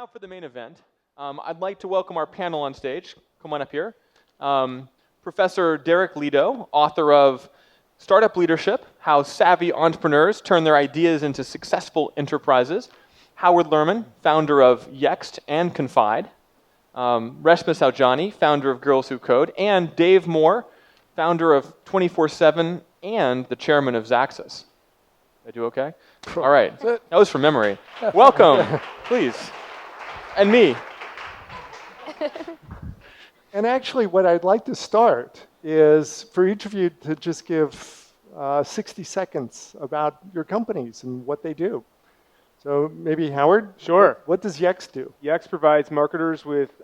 now for the main event. I'd like to welcome our panel on stage. Come on up here. Professor Derek Lidow, author of Startup Leadership, How Savvy Entrepreneurs Turn Their Ideas into Successful Enterprises. Howard Lerman, founder of Yext and Confide. Reshma Saujani, founder of Girls Who Code. And Dave Moore, founder of 24/7 and the chairman of Xaxis. Did I do okay? All right. That was from memory. Welcome, please. And me. And actually, what I'd like to start is for each of you to just give 60 seconds about your companies and what they do. So maybe Howard? Sure. What does Yext do? Yext provides marketers with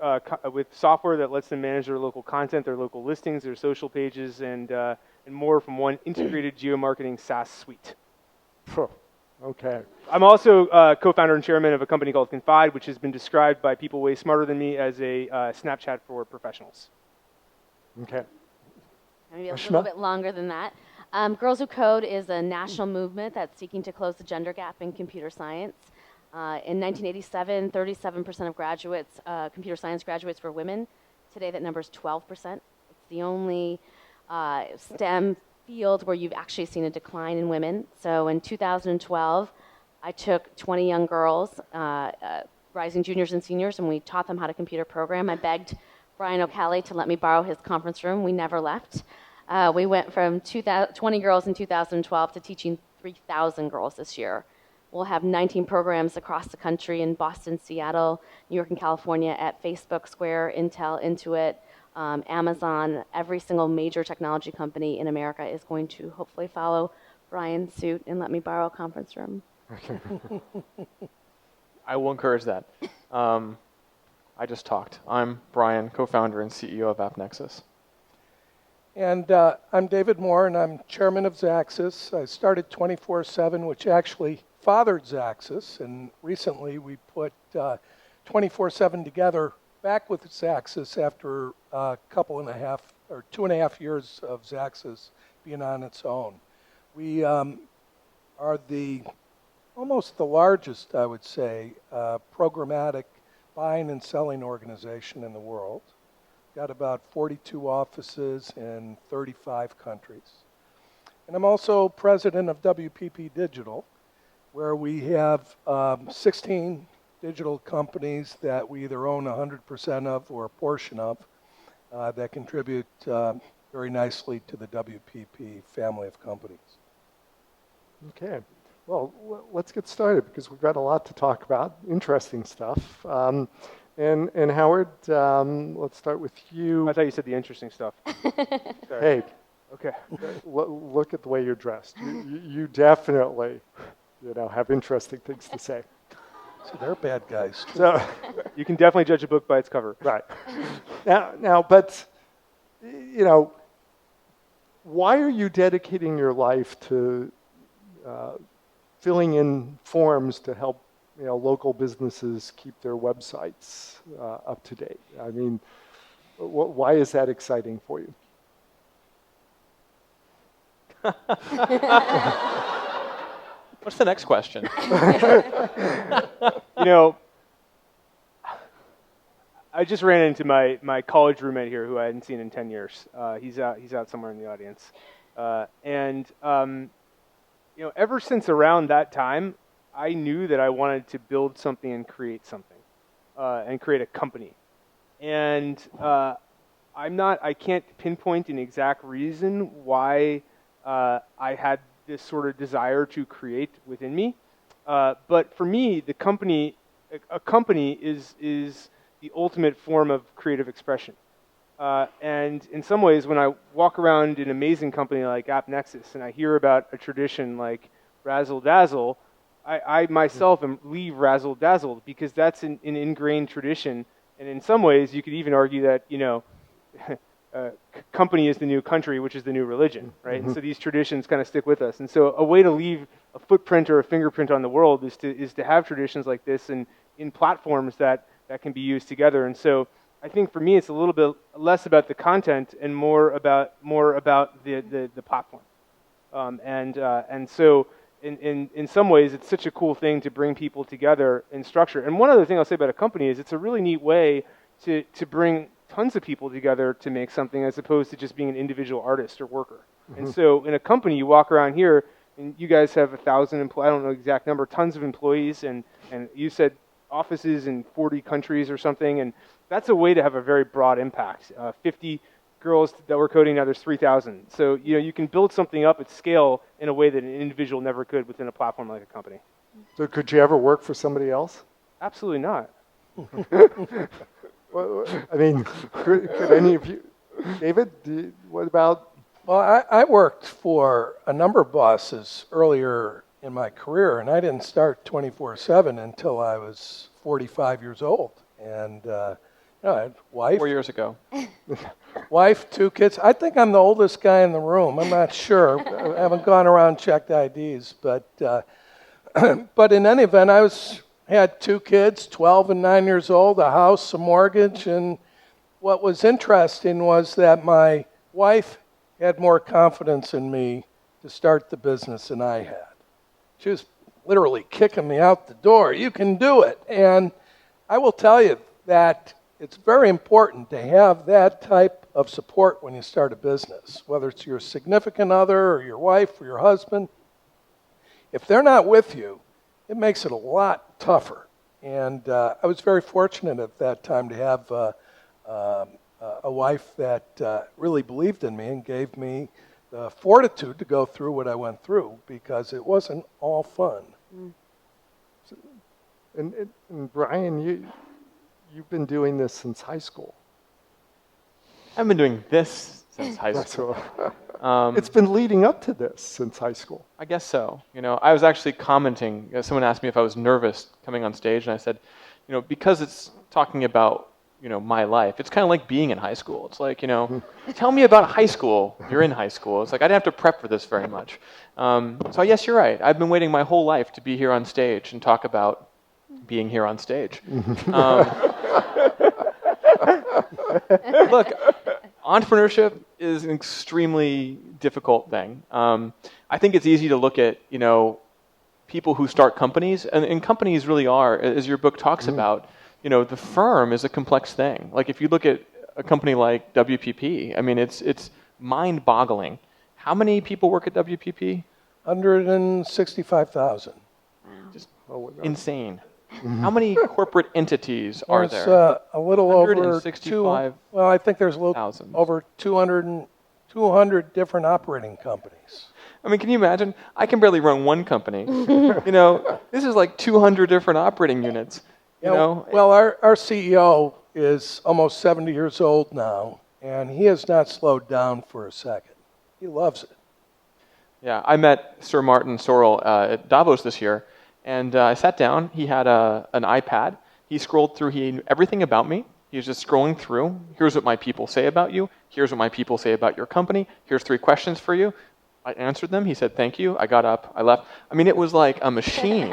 software that lets them manage their local content, their local listings, their social pages, and more from one integrated geo-marketing SaaS suite. Okay. I'm also co-founder and chairman of a company called Confide, which has been described by people way smarter than me as a Snapchat for professionals. Okay. Maybe a little bit longer than that. Girls Who Code is a national movement that's seeking to close the gender gap in computer science. In 1987, 37% of graduates, computer science graduates, were women. Today, that number is 12%. It's the only STEM field where you've actually seen a decline in women. So in 2012, I took 20 young girls, rising juniors and seniors, and we taught them how to computer program. I begged Brian O'Callaghan to let me borrow his conference room. We never left. We went from 20 girls in 2012 to teaching 3,000 girls this year. We'll have 19 programs across the country in Boston, Seattle, New York, and California at Facebook, Square, Intel, Intuit, Amazon. Every single major technology company in America is going to hopefully follow Brian's suit and let me borrow a conference room. I will encourage that. I just talked. I'm Brian, co-founder and CEO of AppNexus. And I'm David Moore, and I'm chairman of Xaxis. I started 24/7, which actually fathered Xaxis, and recently we put 24/7 together back with Xaxis after a couple and a half or 2.5 years of Xaxis being on its own. We are almost the largest, I would say, programmatic buying and selling organization in the world. Got about 42 offices in 35 countries. And I'm also president of WPP Digital, where we have 16 digital companies that we either own 100% of or a portion of that contribute very nicely to the WPP family of companies. Okay. Well, let's get started because we've got a lot to talk about, interesting stuff. And Howard, let's start with you. I thought you said the interesting stuff. Hey, Okay. look at the way you're dressed. You definitely, have interesting things to say. So they're bad guys. So, You can definitely judge a book by its cover. right. Now, but, why are you dedicating your life to filling in forms to help local businesses keep their websites up to date? I mean, why is that exciting for you? What's the next question? I just ran into my college roommate here who I hadn't seen in 10 years. He's out somewhere in the audience. Ever since around that time, I knew that I wanted to build something and create something, and create a company. And I can't pinpoint an exact reason why I had this sort of desire to create within me. But for me, a company is the ultimate form of creative expression. And in some ways, when I walk around an amazing company like AppNexus and I hear about a tradition like Razzle Dazzle, I myself leave razzle dazzled because that's an ingrained tradition, and in some ways you could even argue that company is the new country, which is the new religion, right? And so these traditions kind of stick with us. And so a way to leave a footprint or a fingerprint on the world is to have traditions like this and in platforms that can be used together. And so I think for me it's a little bit less about the content and more about the platform. And so in some ways, it's such a cool thing to bring people together in structure. And one other thing I'll say about a company is it's a really neat way to bring tons of people together to make something as opposed to just being an individual artist or worker. And so in a company, you walk around here, and you guys have 1,000 employees, I don't know the exact number, tons of employees, and you said offices in 40 countries or something, and that's a way to have a very broad impact. 50 girls that were coding, now there's 3,000. So you can build something up at scale in a way that an individual never could within a platform like a company. So could you ever work for somebody else? Absolutely not. Well, I mean, could any of you, David, what about? Well, I worked for a number of bosses earlier in my career, and I didn't start 24/7 until I was 45 years old. And I had wife. 4 years ago. Wife, 2 kids. I think I'm the oldest guy in the room. I'm not sure. I haven't gone around and checked IDs, but in any event, I had 2 kids, 12 and 9 years old, a house, a mortgage, and what was interesting was that my wife had more confidence in me to start the business than I had. She was literally kicking me out the door. You can do it. And I will tell you that it's very important to have that type of support when you start a business, whether it's your significant other or your wife or your husband. If they're not with you, it makes it a lot tougher. And I was very fortunate at that time to have a wife that really believed in me and gave me the fortitude to go through what I went through, because it wasn't all fun. And Brian, you've been doing this since high school. I've been doing this since high school. It's been leading up to this since high school. I guess so. I was actually commenting. Someone asked me if I was nervous coming on stage, and I said, because it's talking about my life. It's kind of like being in high school. It's like, tell me about high school. You're in high school. It's like I didn't have to prep for this very much. So yes, you're right. I've been waiting my whole life to be here on stage and talk about being here on stage. Look, entrepreneurship is an extremely difficult thing. I think it's easy to look at, people who start companies, and companies really are, as your book talks about, the firm is a complex thing. Like if you look at a company like WPP, I mean, it's mind-boggling. How many people work at WPP? 165,000. Just insane. How many corporate entities are there? There's a little over 165. Well, I think there's a little over 200 different operating companies. I mean, can you imagine? I can barely run one company. This is like 200 different operating units. Well, our CEO is almost 70 years old now, and he has not slowed down for a second. He loves it. Yeah, I met Sir Martin Sorrell at Davos this year, and I sat down. He had an iPad. He scrolled through. He knew everything about me. He was just scrolling through. Here's what my people say about you. Here's what my people say about your company. Here's 3 questions for you. I answered them. He said, thank you. I got up. I left. I mean, it was like a machine,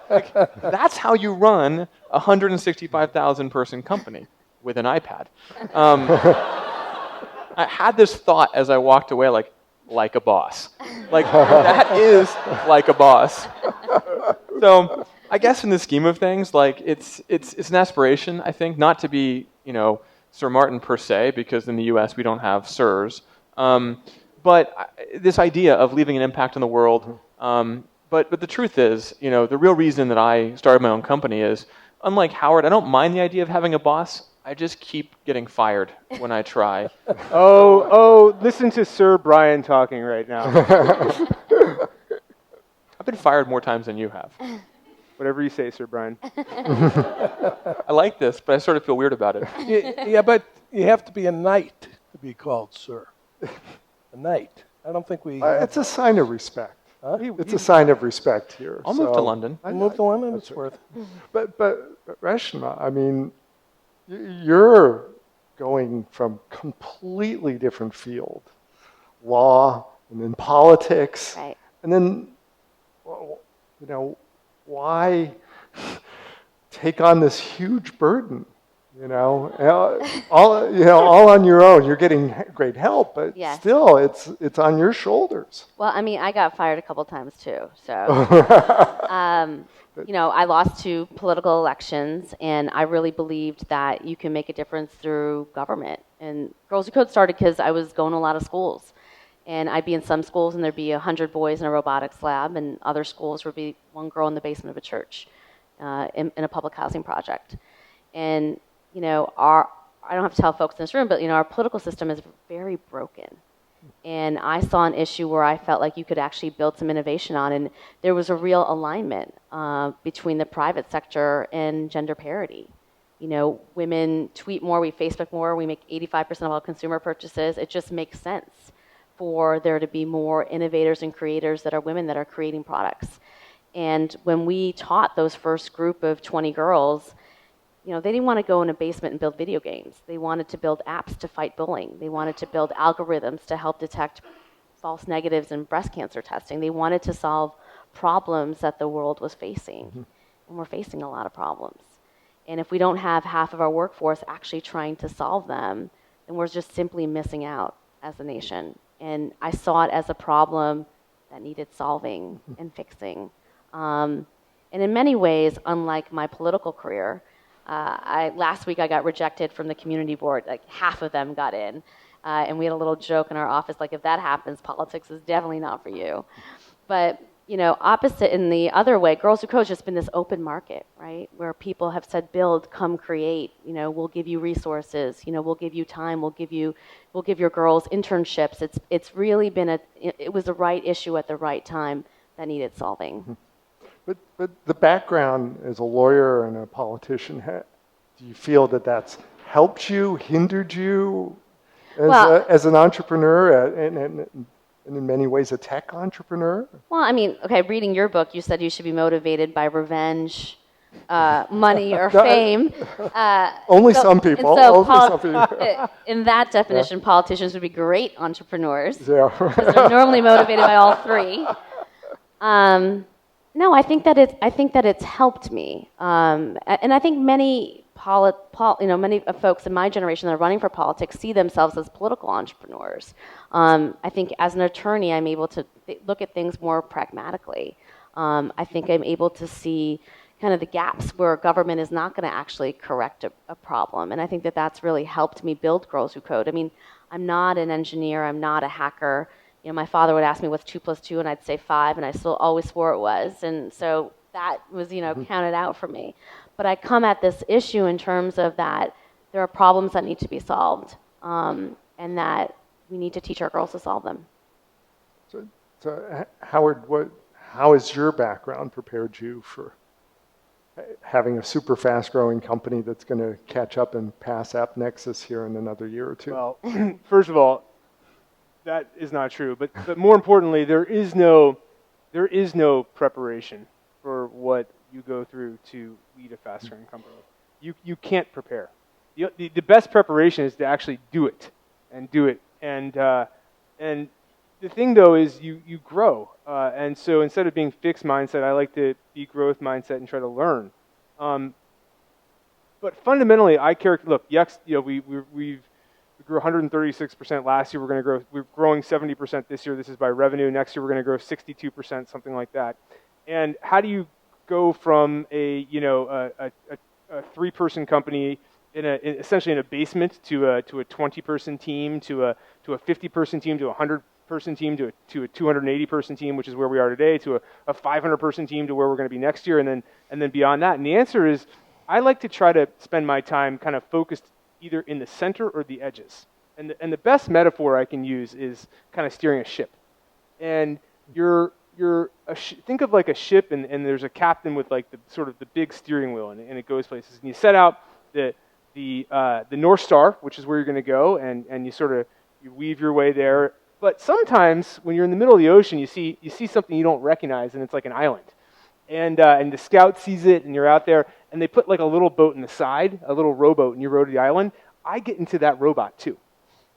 Like, that's how you run a 165,000 person company with an iPad. I had this thought as I walked away, like a boss. Like, that is like a boss. So I guess in the scheme of things, like it's an aspiration, I think, not to be, Sir Martin per se, because in the US we don't have sirs. But this idea of leaving an impact on the world, but the truth is, the real reason that I started my own company is, unlike Howard, I don't mind the idea of having a boss. I just keep getting fired when I try. Oh, listen to Sir Brian talking right now. I've been fired more times than you have. Whatever you say, Sir Brian. I like this, but I sort of feel weird about it. Yeah, but you have to be a knight to be called sir. A knight. I don't think we... It's a sign of respect. Huh? It's a sign of respect here. I'll move to London. I moved to London, it's worth it. But Reshma, I mean, you're going from completely different field, law, and then politics, Right. and then, why take on this huge burden all on your own. You're getting great help, but Yes. still, it's on your shoulders. Well, I mean, I got fired a couple times too. So, I lost 2 political elections, and I really believed that you can make a difference through government. And Girls Who Code started because I was going to a lot of schools. And I'd be in some schools, and there'd be 100 boys in a robotics lab, and other schools would be 1 girl in the basement of a church in a public housing project. And, I don't have to tell folks in this room, but, our political system is very broken. And I saw an issue where I felt like you could actually build some innovation on, and there was a real alignment between the private sector and gender parity. Women tweet more, we Facebook more, we make 85% of all consumer purchases. It just makes sense for there to be more innovators and creators that are women that are creating products. And when we taught those first group of 20 girls, they didn't want to go in a basement and build video games. They wanted to build apps to fight bullying. They wanted to build algorithms to help detect false negatives in breast cancer testing. They wanted to solve problems that the world was facing. Mm-hmm. And we're facing a lot of problems. And if we don't have half of our workforce actually trying to solve them, then we're just simply missing out as a nation. And I saw it as a problem that needed solving and fixing. And in many ways, unlike my political career, last week I got rejected from the community board. Like half of them got in. And we had a little joke in our office, like if that happens, politics is definitely not for you. But, opposite in the other way, Girls Who Code has just been this open market, right? Where people have said, build, come create, we'll give you resources, we'll give you time, we'll give your girls internships. It's really been it was the right issue at the right time that needed solving. But the background as a lawyer and a politician, do you feel that that's helped you, hindered you as an entrepreneur, and in many ways a tech entrepreneur? Well, I mean, okay, reading your book, you said you should be motivated by revenge, money, or fame. Only some people. In that definition, politicians would be great entrepreneurs. Yeah. Because they're normally motivated by all 3. No, I think that it's helped me, and I think many many folks in my generation that are running for politics see themselves as political entrepreneurs. I think as an attorney, I'm able to look at things more pragmatically. I think I'm able to see kind of the gaps where government is not going to actually correct a problem, and I think that that's really helped me build Girls Who Code. I mean, I'm not an engineer, I'm not a hacker. My father would ask me what's 2 + 2, and I'd say 5, and I still always swore it was. And so that was, counted out for me. But I come at this issue in terms of that there are problems that need to be solved, and that we need to teach our girls to solve them. So Howard, how has your background prepared you for having a super fast-growing company that's going to catch up and pass AppNexus here in another year or 2? Well, first of all, that is not true. But more importantly, there is no preparation for what you go through to lead a fast-growing company. You can't prepare. The best preparation is to actually do it. And the thing though is you grow. And so instead of being fixed mindset, I like to be growth mindset and try to learn. But fundamentally, look, Yext, we grew 136% last year. We're growing 70% this year. This is by revenue. Next year, we're going to grow 62%, something like that. And how do you go from a 3-person company essentially in a basement to a 20-person team to a 50-person team to a 100-person team to a 280-person team, which is where we are today, to a 500-person team to where we're going to be next year, and then beyond that? And the answer is, I like to try to spend my time kind of focused either in the center or the edges. And the best metaphor I can use is kind of steering a ship. And think of like a ship, and there's a captain with like the big steering wheel, and it goes places. And you set out the North Star, which is where you're going to go, and you weave your way there. But sometimes when you're in the middle of the ocean, you see something you don't recognize, and it's like an island. And the scout sees it, and you're out there, and they put like a little boat in the side, a little rowboat, and you row to the island. I get into that robot too.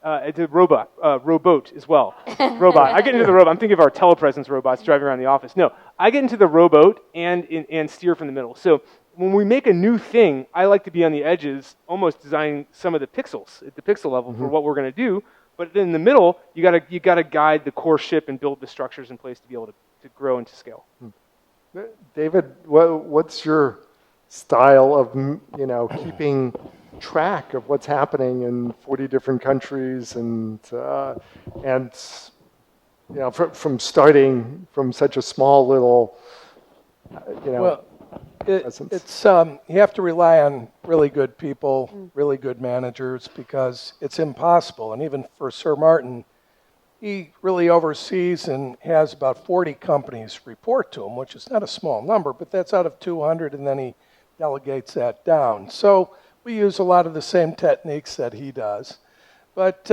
It's a rowboat as well. Robot. I get into the robot. I'm thinking of our telepresence robots driving around the office. No, I get into the rowboat and steer from the middle. So when we make a new thing, I like to be on the edges, almost designing some of the pixels at the pixel level for what we're going to do. But in the middle, you gotta guide the core ship and build the structures in place to be able to grow and to scale. David, what's your style of keeping track of what's happening in 40 different countries and from starting from such a small little it's you have to rely on really good people, really good managers, because it's impossible. And even for Sir Martin, he really oversees and has about 40 companies report to him, which is not a small number, but that's out of 200, and then he delegates that down. So we use a lot of the same techniques that he does. But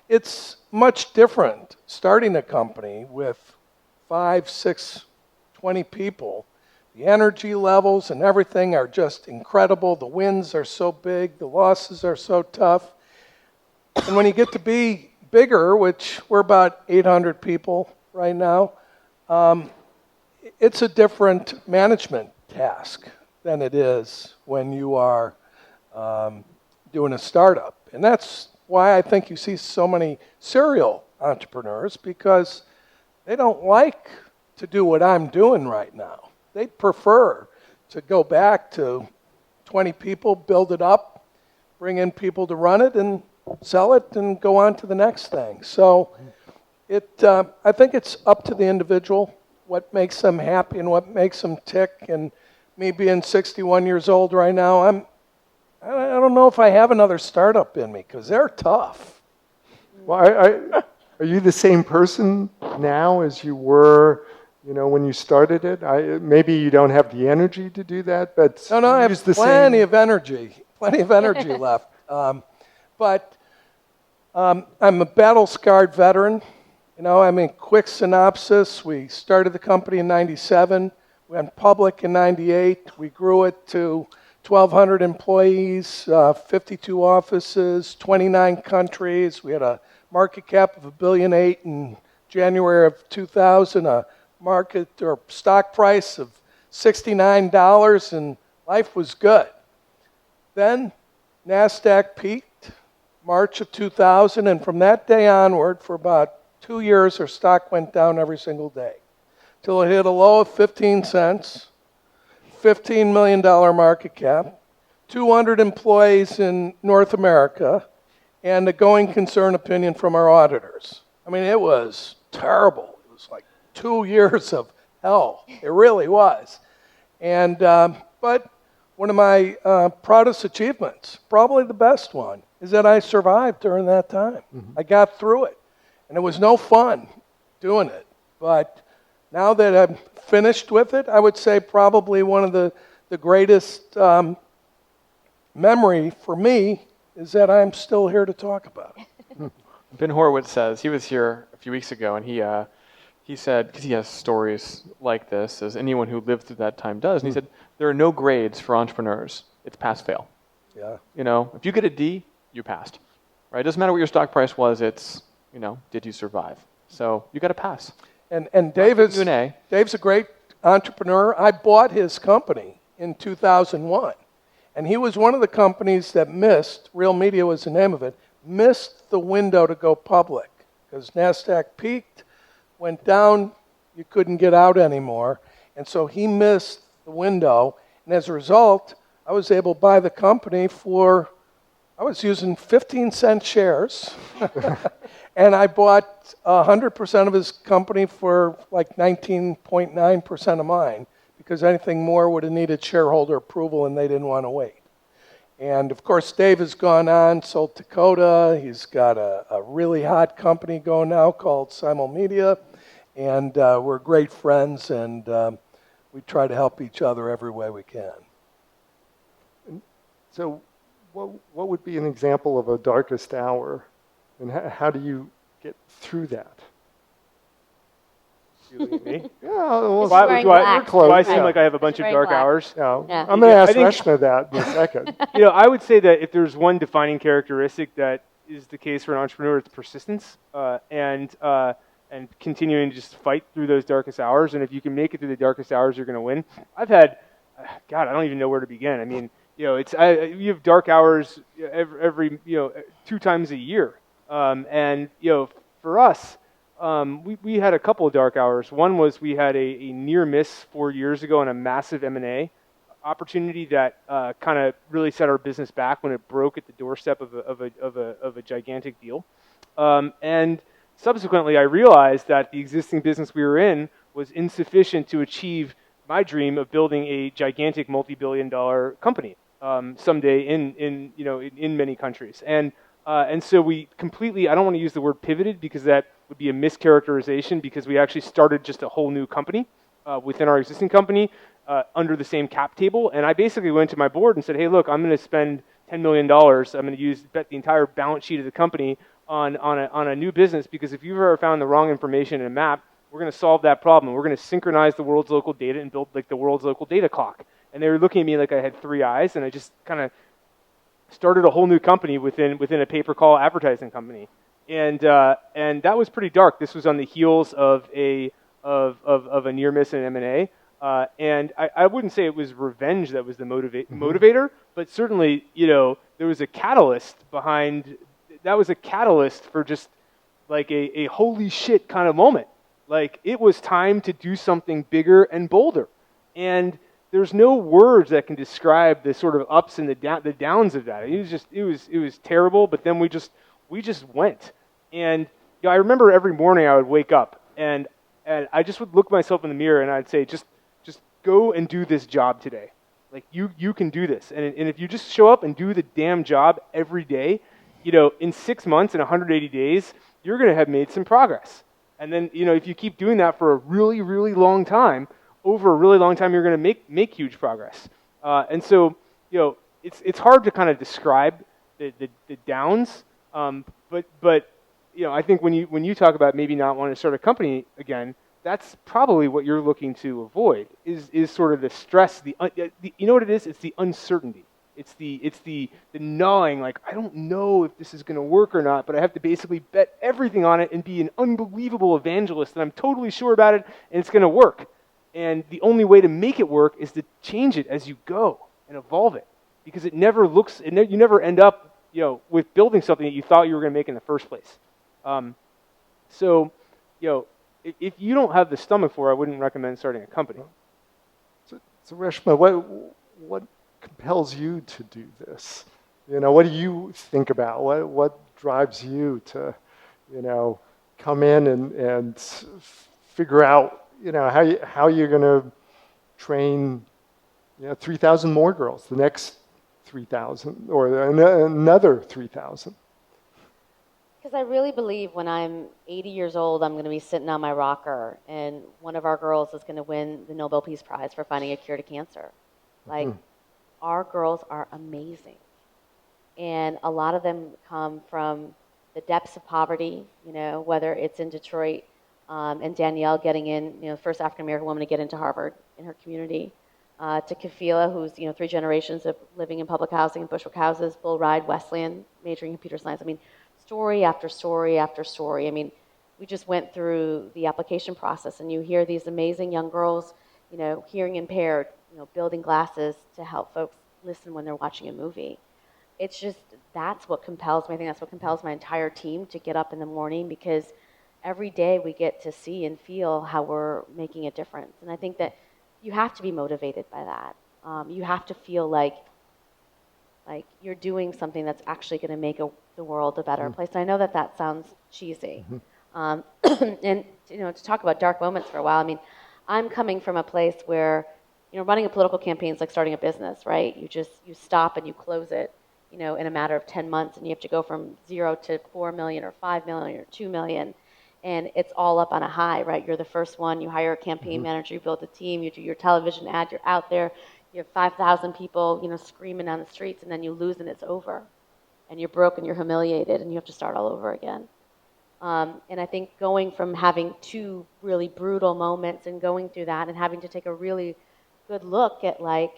it's much different starting a company with 5, 6, 20 people. The energy levels and everything are just incredible. The wins are so big. The losses are so tough. And when you get to be bigger, which we're about 800 people right now, it's a different management task than it is when you are doing a startup. And that's why I think you see so many serial entrepreneurs, because they don't like to do what I'm doing right now. They prefer to go back to 20 people, build it up, bring in people to run it, and sell it, and go on to the next thing. So I think it's up to the individual, what makes them happy and what makes them tick. And me being 61 years old right now, I don't know if I have another startup in me, because they're tough. Well, are you the same person now as you were when you started it? Maybe you don't have the energy to do that, but no, I have plenty of energy left. But I'm a battle-scarred veteran. I mean, quick synopsis, we started the company in 97, went public in 98, we grew it to 1,200 employees, 52 offices, 29 countries. We had a market cap of $1.8 billion in January of 2000, a market or stock price of $69, and life was good. Then NASDAQ peaked March of 2000, and from that day onward, for about 2 years, our stock went down every single day, till it hit a low of 15 cents, $15 million market cap, 200 employees in North America, and a going concern opinion from our auditors. I mean, it was terrible. It was like 2 years of hell. It really was. And but one of my proudest achievements, probably the best one, is that I survived during that time. I got through it. And it was no fun doing it. But now that I'm finished with it, I would say probably one of the greatest memory for me is that I'm still here to talk about it. Ben Horowitz says, he was here a few weeks ago, and he said, because he has stories like this, as anyone who lived through that time does, and he said, there are no grades for entrepreneurs. It's pass-fail. Yeah. If you get a D, you passed. Right? It doesn't matter what your stock price was, it's, did you survive? So you got to pass. And Dave's a great entrepreneur. I bought his company in 2001. And he was one of the companies that missed, Real Media was the name of it, missed the window to go public. Because NASDAQ peaked, went down, you couldn't get out anymore. And so he missed the window. And as a result, I was able to buy the company I was using 15-cent shares. And I bought 100% of his company for like 19.9% of mine, because anything more would have needed shareholder approval, and they didn't want to wait. And of course, Dave has gone on, sold Dakota. He's got a really hot company going now called Simul Media. And we're great friends, and we try to help each other every way we can. So what would be an example of a darkest hour? And how do you get through that? You look at me? Yeah, well, He's wearing black. close. Do I seem Yeah. like I have a bunch of Very dark black. hours? Yeah. Yeah. I'm going to ask I think- Reshma that in a second. I would say that if there's one defining characteristic that is the case for an entrepreneur, it's persistence and continuing to just fight through those darkest hours. And if you can make it through the darkest hours, you're going to win. I've God, I don't even know where to begin. I mean, you have dark hours every 2 times a year, and for us, we had a couple of dark hours. One was we had a near miss 4 years ago on a massive M&A opportunity that kind of really set our business back when it broke at the doorstep of a gigantic deal, and subsequently I realized that the existing business we were in was insufficient to achieve my dream of building a gigantic multi-billion-dollar company someday in many countries, and so we completely, I don't want to use the word pivoted because that would be a mischaracterization, because we actually started just a whole new company within our existing company under the same cap table, and I basically went to my board and said, hey, look, I'm going to spend $10 million. I'm going to bet the entire balance sheet of the company on a new business, because if you've ever found the wrong information in a map, we're going to solve that problem. We're going to synchronize the world's local data and build like the world's local data clock. And they were looking at me like I had three eyes, and I just kind of started a whole new company within a pay-per-call advertising company. And that was pretty dark. This was on the heels of a near miss in M&A. And I wouldn't say it was revenge that was the motivator, but certainly, there was a catalyst behind. That was a catalyst for just like a holy shit kind of moment. Like, it was time to do something bigger and bolder. And there's no words that can describe the sort of ups and the downs of that. It was terrible, but then we just went. And I remember every morning I would wake up and I just would look myself in the mirror and I'd say, just go and do this job today. Like, you can do this. And if you just show up and do the damn job every day, in 6 months and 180 days, you're going to have made some progress. And then, if you keep doing that for a really, really long time, over a really long time, you're going to make huge progress. And so, it's hard to kind of describe the downs. But I think when you talk about maybe not wanting to start a company again, that's probably what you're looking to avoid is sort of the stress. You know what it is? It's the uncertainty. It's the gnawing, like, I don't know if this is going to work or not, but I have to basically bet everything on it and be an unbelievable evangelist, and I'm totally sure about it, and it's going to work. And the only way to make it work is to change it as you go and evolve it, because you never end up, with building something that you thought you were going to make in the first place. If you don't have the stomach for it, I wouldn't recommend starting a company. So Reshma, what compels you to do this? What do you think about? What drives you to, come in and figure out, how you're going to train, 3,000 more girls, the next 3,000, or another 3,000? Because I really believe when I'm 80 years old, I'm going to be sitting on my rocker, and one of our girls is going to win the Nobel Peace Prize for finding a cure to cancer. Like, our girls are amazing. And a lot of them come from the depths of poverty, whether it's in Detroit, and Danielle getting in, first African-American woman to get into Harvard in her community, to Kafila, who's, 3 generations of living in public housing and Bushwick houses, Bull Ride, Wesleyan, majoring in computer science. I mean, story after story after story. I mean, we just went through the application process, and you hear these amazing young girls, hearing impaired, building glasses to help folks listen when they're watching a movie. It's just, that's what compels me. I think that's what compels my entire team to get up in the morning, because every day we get to see and feel how we're making a difference. And I think that you have to be motivated by that. You have to feel like you're doing something that's actually going to make the world a better place. And I know that sounds cheesy. And to talk about dark moments for a while, I mean, I'm coming from a place where, running a political campaign is like starting a business, right? You stop and you close it, in a matter of 10 months, and you have to go from 0 to 4 million or 5 million or 2 million. And it's all up on a high, right? You're the first one. You hire a campaign manager. You build a team. You do your television ad. You're out there. You have 5,000 people, screaming down the streets, and then you lose and it's over. And you're broke and you're humiliated and you have to start all over again. And I think going from having 2 really brutal moments and going through that and having to take a really good look at, like,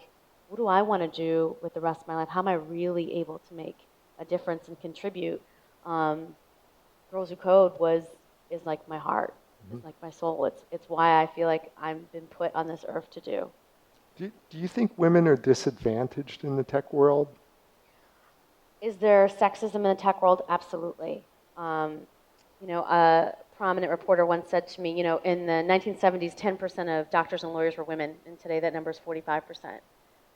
what do I want to do with the rest of my life? How am I really able to make a difference and contribute? Girls Who Code is like my heart. It's like my soul. It's why I feel like I've been put on this earth to do. Do you think women are disadvantaged in the tech world? Is there sexism in the tech world? Absolutely. A prominent reporter once said to me, in the 1970s, 10% of doctors and lawyers were women, and today that number is 45%.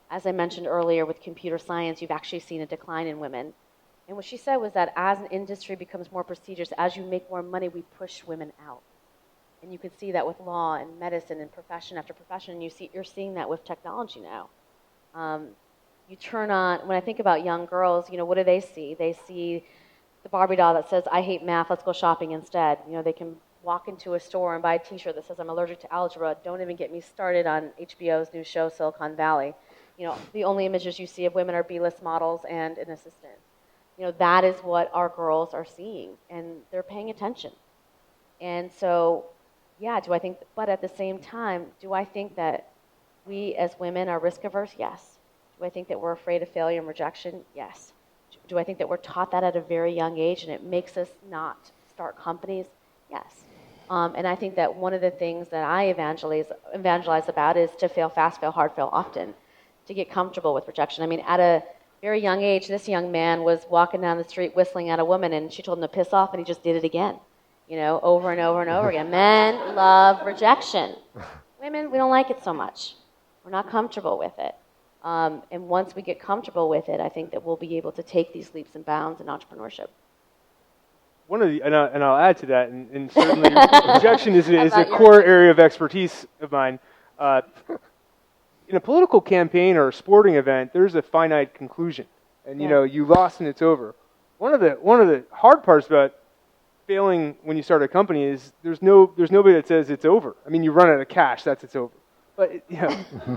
As I mentioned earlier, with computer science, you've actually seen a decline in women. And what she said was that as an industry becomes more prestigious, as you make more money, we push women out. And you can see that with law and medicine and profession after profession. And you're seeing that with technology now. You turn on, when I think about young girls, what do they see? They see the Barbie doll that says, I hate math, let's go shopping instead. They can walk into a store and buy a t-shirt that says, I'm allergic to algebra. Don't even get me started on HBO's new show, Silicon Valley. The only images you see of women are B-list models and an assistant. That is what our girls are seeing, and they're paying attention. And so, yeah, but at the same time, do I think that we as women are risk averse? Yes. Do I think that we're afraid of failure and rejection? Yes. Do I think that we're taught that at a very young age and it makes us not start companies? Yes. And I think that one of the things that I evangelize about is to fail fast, fail hard, fail often, to get comfortable with rejection. I mean, at a very young age, this young man was walking down the street whistling at a woman, and she told him to piss off, and he just did it again, over and over and over again. Men love rejection. Women, we don't like it so much. We're not comfortable with it. And once we get comfortable with it, I think that we'll be able to take these leaps and bounds in entrepreneurship. And I'll add to that, and certainly rejection is a core area of expertise of mine. In a political campaign or a sporting event, there's a finite conclusion, and you lost and it's over. One of the hard parts about failing when you start a company is there's nobody that says it's over. I mean, you run out of cash, that's it's over. But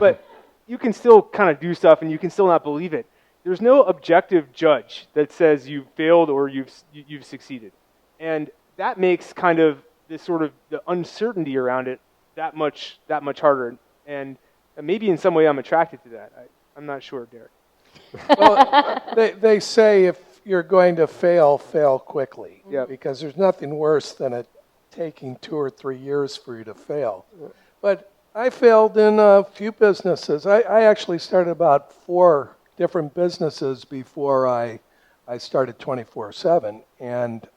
but you can still kind of do stuff, and you can still not believe it. There's no objective judge that says you've failed or you've succeeded, and that makes kind of this sort of the uncertainty around it that much harder. And maybe in some way I'm attracted to that. I'm not sure, Derek. Well, they say if you're going to fail quickly. Yep. Because there's nothing worse than it taking 2 or 3 years for you to fail. But I failed in a few businesses. I actually started about 4 different businesses before I started 24/7. And,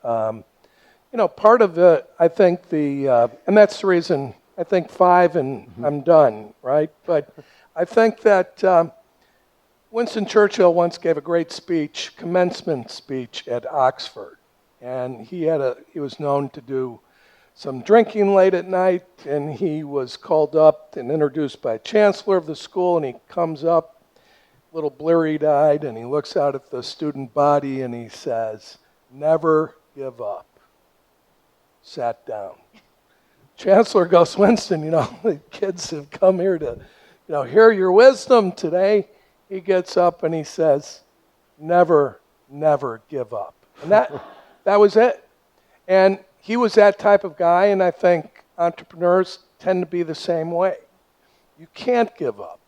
part of it, I think and that's the reason I think 5 and I'm done, right? But I think that Winston Churchill once gave a great speech, commencement speech at Oxford. And he was known to do some drinking late at night, and he was called up and introduced by a chancellor of the school, and he comes up, a little bleary-eyed, and he looks out at the student body, and he says, "Never give up." Sat down. Chancellor goes, "Winston, the kids have come here to, hear your wisdom today." He gets up and he says, "Never, never give up." And that was it. And he was that type of guy, and I think entrepreneurs tend to be the same way. You can't give up.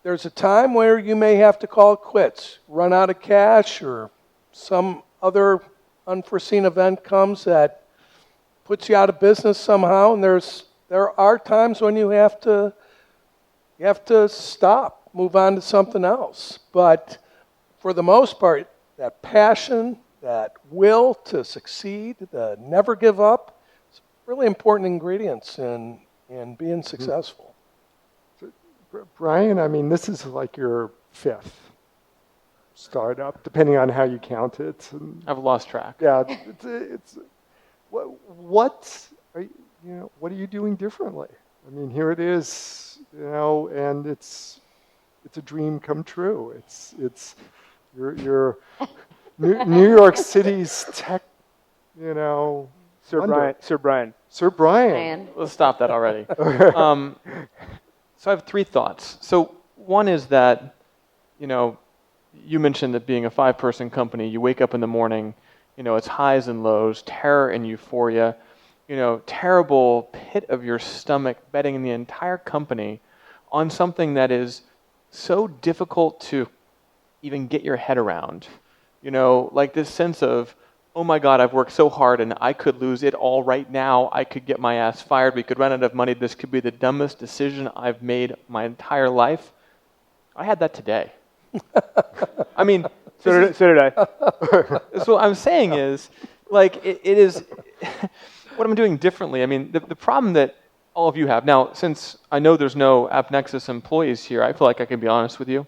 There's a time where you may have to call it quits, run out of cash, or some other unforeseen event comes that puts you out of business somehow, and there are times when you have to stop, move on to something else. But for the most part, that passion, that will to succeed, the never give up, it's really important ingredients in being successful. Brian, I mean, this is like your 5th startup, depending on how you count it. And I've lost track. yeah, it's what are you doing differently? I mean, here it is, and it's a dream come true. It's you're New York City's tech, Sir wonder. Brian. Brian. Let's stop that already. So I have 3 thoughts. So one is that, you mentioned that being a 5-person company, you wake up in the morning, it's highs and lows, terror and euphoria, terrible pit of your stomach, betting the entire company on something that is so difficult to even get your head around. Like this sense of, oh my God, I've worked so hard and I could lose it all right now. I could get my ass fired. We could run out of money. This could be the dumbest decision I've made my entire life. I had that today. I mean, So did I. so what I'm saying is, like, it is what I'm doing differently. I mean, the problem that all of you have now, since I know there's no AppNexus employees here, I feel like I can be honest with you.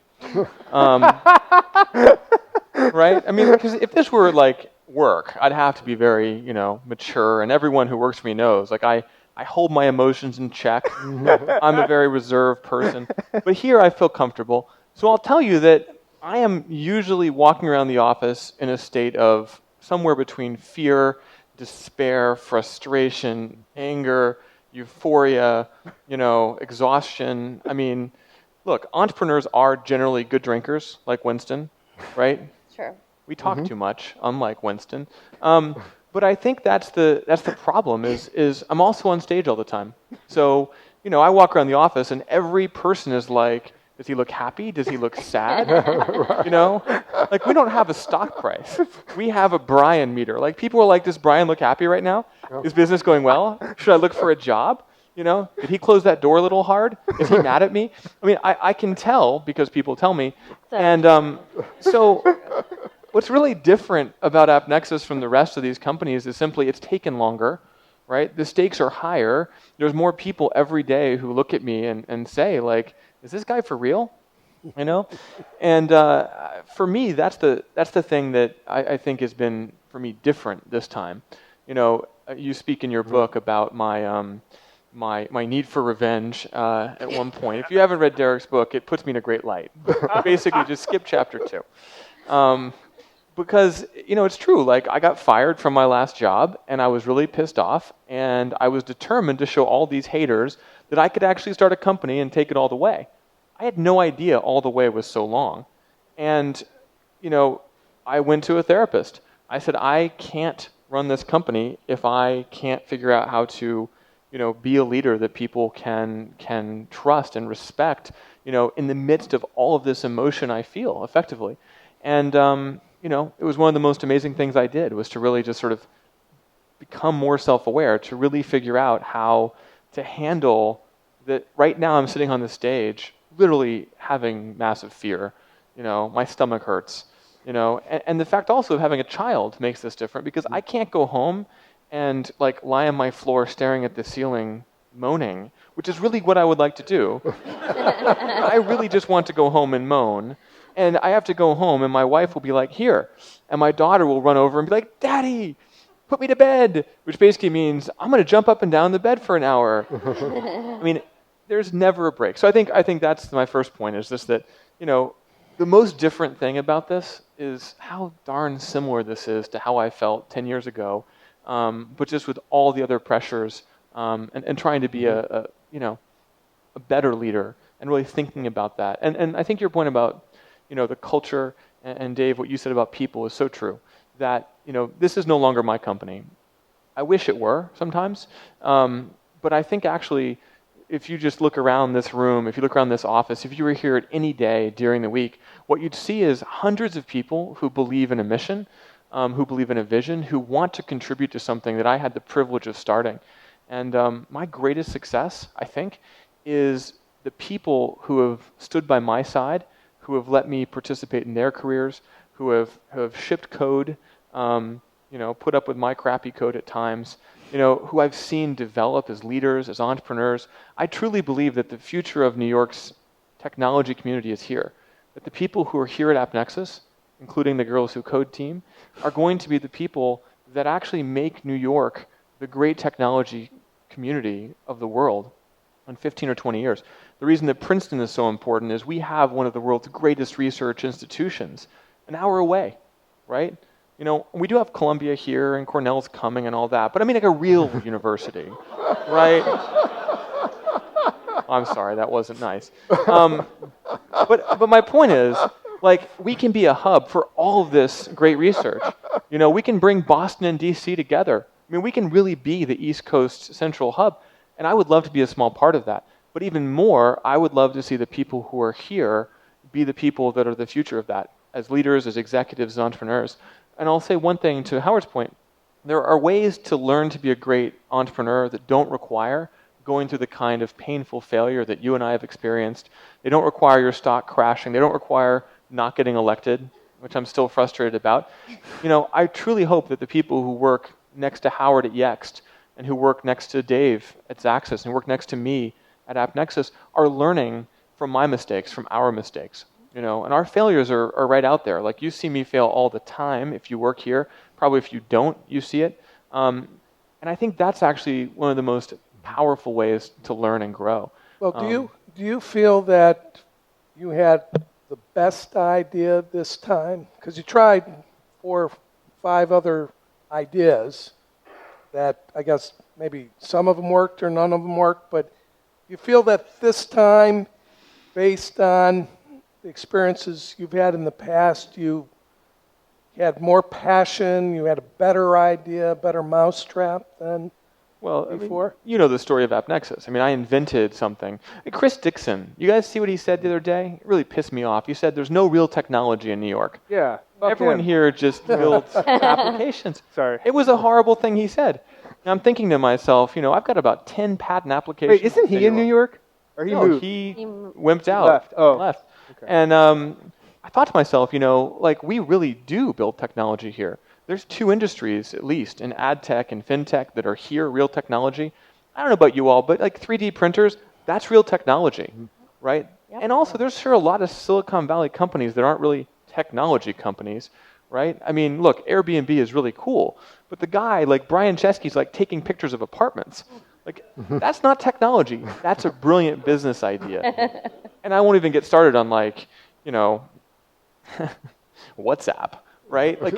Right? I mean, because if this were like work, I'd have to be very, mature, and everyone who works for me knows, like, I hold my emotions in check. I'm a very reserved person. But here I feel comfortable. So I'll tell you that I am usually walking around the office in a state of somewhere between fear, despair, frustration, anger, euphoria, exhaustion. I mean, look, entrepreneurs are generally good drinkers, like Winston, right? Sure. We talk too much, unlike Winston. But I think that's the problem is I'm also on stage all the time. So, I walk around the office and every person is like, does he look happy? Does he look sad? Like, we don't have a stock price. We have a Brian meter. Like, people are like, does Brian look happy right now? Is business going well? Should I look for a job? Did he close that door a little hard? Is he mad at me? I mean, I can tell because people tell me. And so what's really different about AppNexus from the rest of these companies is simply it's taken longer, right? The stakes are higher. There's more people every day who look at me and say, like, is this guy for real? And for me, that's the thing that I think has been, for me, different this time. You speak in your book about my need for revenge at one point. If you haven't read Derek's book, it puts me in a great light. Basically, just skip chapter 2. Because, it's true. Like, I got fired from my last job, and I was really pissed off, and I was determined to show all these haters that I could actually start a company and take it all the way. I had no idea all the way was so long. And, I went to a therapist. I said, I can't run this company if I can't figure out how to, be a leader that people can trust and respect, in the midst of all of this emotion I feel effectively. And, it was one of the most amazing things I did was to really just sort of become more self-aware, to really figure out how to handle that. Right now I'm sitting on the stage literally having massive fear. My stomach hurts, and the fact also of having a child makes this different because I can't go home and like lie on my floor staring at the ceiling moaning, which is really what I would like to do. I really just want to go home and moan. And I have to go home, and my wife will be like, here. And my daughter will run over and be like, Daddy, put me to bed, which basically means I'm going to jump up and down the bed for an hour. I mean, there's never a break. So I think that's my first point, is just that, the most different thing about this is how darn similar this is to how I felt 10 years ago, but just with all the other pressures and trying to be a better leader and really thinking about that. And I think your point about the culture, and Dave, what you said about people is so true, that, this is no longer my company. I wish it were sometimes, but I think actually, if you just look around this room, if you look around this office, if you were here at any day during the week, what you'd see is hundreds of people who believe in a mission, who believe in a vision, who want to contribute to something that I had the privilege of starting. And my greatest success, I think, is the people who have stood by my side, who have let me participate in their careers, who have shipped code, put up with my crappy code at times, who I've seen develop as leaders, as entrepreneurs. I truly believe that the future of New York's technology community is here. That the people who are here at AppNexus, including the Girls Who Code team, are going to be the people that actually make New York the great technology community of the world in 15 or 20 years. The reason that Princeton is so important is we have one of the world's greatest research institutions an hour away, right? We do have Columbia here and Cornell's coming and all that, but I mean like a real university, right? I'm sorry, that wasn't nice. But my point is, like, we can be a hub for all of this great research. We can bring Boston and DC together. I mean, we can really be the East Coast central hub, and I would love to be a small part of that. But even more, I would love to see the people who are here be the people that are the future of that, as leaders, as executives, as entrepreneurs. And I'll say one thing to Howard's point. There are ways to learn to be a great entrepreneur that don't require going through the kind of painful failure that you and I have experienced. They don't require your stock crashing. They don't require not getting elected, which I'm still frustrated about. I truly hope that the people who work next to Howard at Yext and who work next to Dave at Xaxis and work next to me at AppNexus are learning from my mistakes, from our mistakes. And our failures are right out there. Like, you see me fail all the time if you work here. Probably if you don't, you see it. And I think that's actually one of the most powerful ways to learn and grow. Well, do you feel that you had the best idea this time? Because you tried 4 or 5 other ideas that I guess maybe some of them worked or none of them worked, but you feel that this time, based on the experiences you've had in the past, you had more passion, you had a better idea, a better mousetrap than before? You know the story of AppNexus. I invented something. Chris Dixon, you guys see what he said the other day? It really pissed me off. He said there's no real technology in New York. Yeah. Everyone here just builds applications. Sorry. It was a horrible thing he said. And I'm thinking to myself, I've got about 10 patent applications. Wait, isn't he in New York? Or he moved? He wimped out. Left. Oh. Left. Okay. And I thought to myself, we really do build technology here. There's 2 industries, at least, in ad tech and fintech that are here, real technology. I don't know about you all, but like 3D printers, that's real technology, right? Yep. And also, there's sure a lot of Silicon Valley companies that aren't really technology companies, right? Look, Airbnb is really cool, but the guy, like Brian Chesky's, like taking pictures of apartments. Like, that's not technology. That's a brilliant business idea. And I won't even get started on WhatsApp. Right? Like,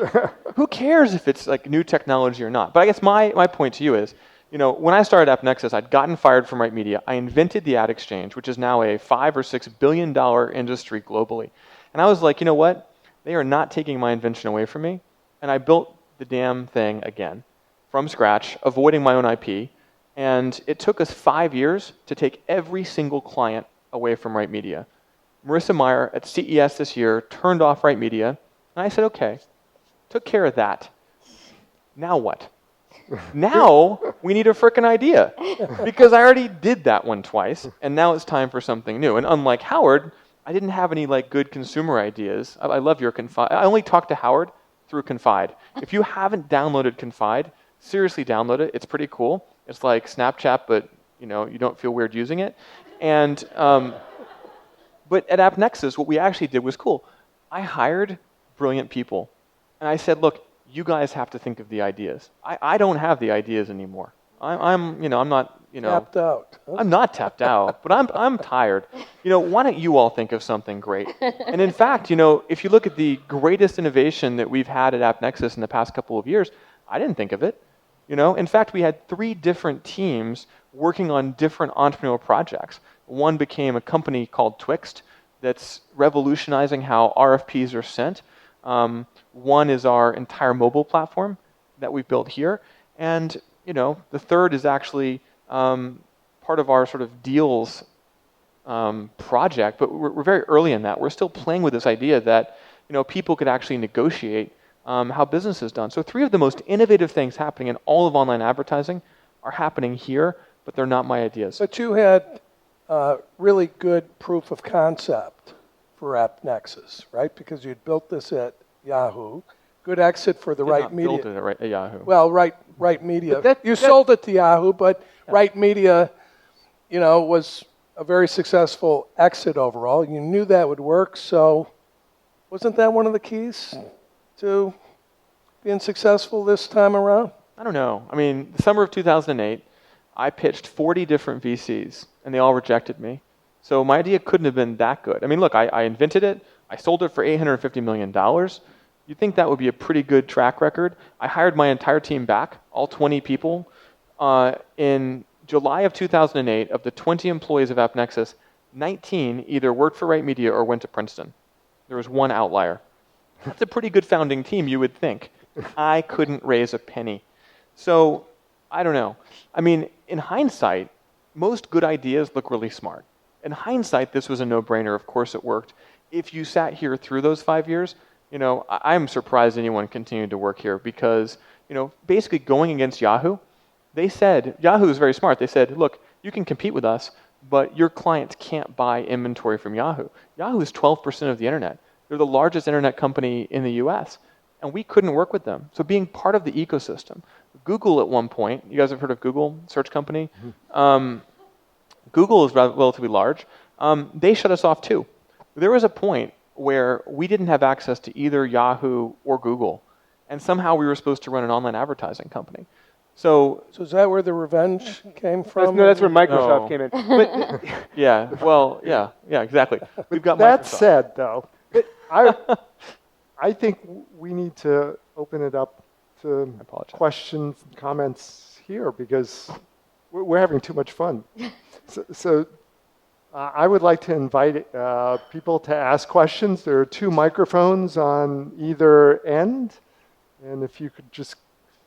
who cares if it's like new technology or not? But I guess my point to you is, when I started AppNexus, I'd gotten fired from Right Media. I invented the ad exchange, which is now a $5 or $6 billion industry globally. And I was like, you know what? They are not taking my invention away from me. And I built the damn thing again from scratch, avoiding my own IP. And it took us 5 years to take every single client away from Right Media. Marissa Meyer at CES this year turned off Right Media. And I said, okay, took care of that. Now what? Now we need a frickin' idea. Because I already did that one twice, and now it's time for something new. And unlike Howard, I didn't have any good consumer ideas. I love your Confide. I only talk to Howard through Confide. If you haven't downloaded Confide, seriously download it. It's pretty cool. It's like Snapchat, but you don't feel weird using it. And but at AppNexus, what we actually did was cool. I hired brilliant people. And I said, look, you guys have to think of the ideas. I don't have the ideas anymore. I'm not, tapped out. Huh? I'm not tapped out, but I'm tired. Why don't you all think of something great? And in fact, if you look at the greatest innovation that we've had at AppNexus in the past couple of years, I didn't think of it. In fact, we had 3 different teams working on different entrepreneurial projects. One became a company called Twixt that's revolutionizing how RFPs are sent. One is our entire mobile platform that we've built here. And, the third is actually part of our sort of deals project, but we're very early in that. We're still playing with this idea that, people could actually negotiate how business is done. So 3 of the most innovative things happening in all of online advertising are happening here, but they're not my ideas. But you had really good proof of concept for AppNexus, right? Because you'd built this at Yahoo. Good exit for the Right Media. Built it at Yahoo. Well, Right Media. You sold it to Yahoo, but yeah. Right Media, was a very successful exit overall. You knew that would work, so wasn't that one of the keys to being successful this time around? I don't know. The summer of 2008, I pitched 40 different VCs, and they all rejected me. So my idea couldn't have been that good. Look, I invented it. I sold it for $850 million. You'd think that would be a pretty good track record. I hired my entire team back, all 20 people. In July of 2008, of the 20 employees of AppNexus, 19 either worked for Right Media or went to Princeton. There was one outlier. That's a pretty good founding team, you would think. I couldn't raise a penny. So, I don't know. In hindsight, most good ideas look really smart. In hindsight, this was a no-brainer. Of course it worked. If you sat here through those 5 years, I'm surprised anyone continued to work here because, basically going against Yahoo, they said, Yahoo is very smart. They said, look, you can compete with us, but your clients can't buy inventory from Yahoo. Yahoo is 12% of the internet. They're the largest internet company in the US, and we couldn't work with them. So being part of the ecosystem, Google at one point, you guys have heard of Google, search company? Google is relatively large. They shut us off too. There was a point where we didn't have access to either Yahoo or Google, and somehow we were supposed to run an online advertising company. So is that where the revenge came from? No, that's where Microsoft No. came in. But yeah, well, yeah, exactly. We've got That Microsoft. said, though, I think we need to open it up to questions and comments here because we're having too much fun. So I would like to invite people to ask questions. There are 2 microphones on either end, and if you could just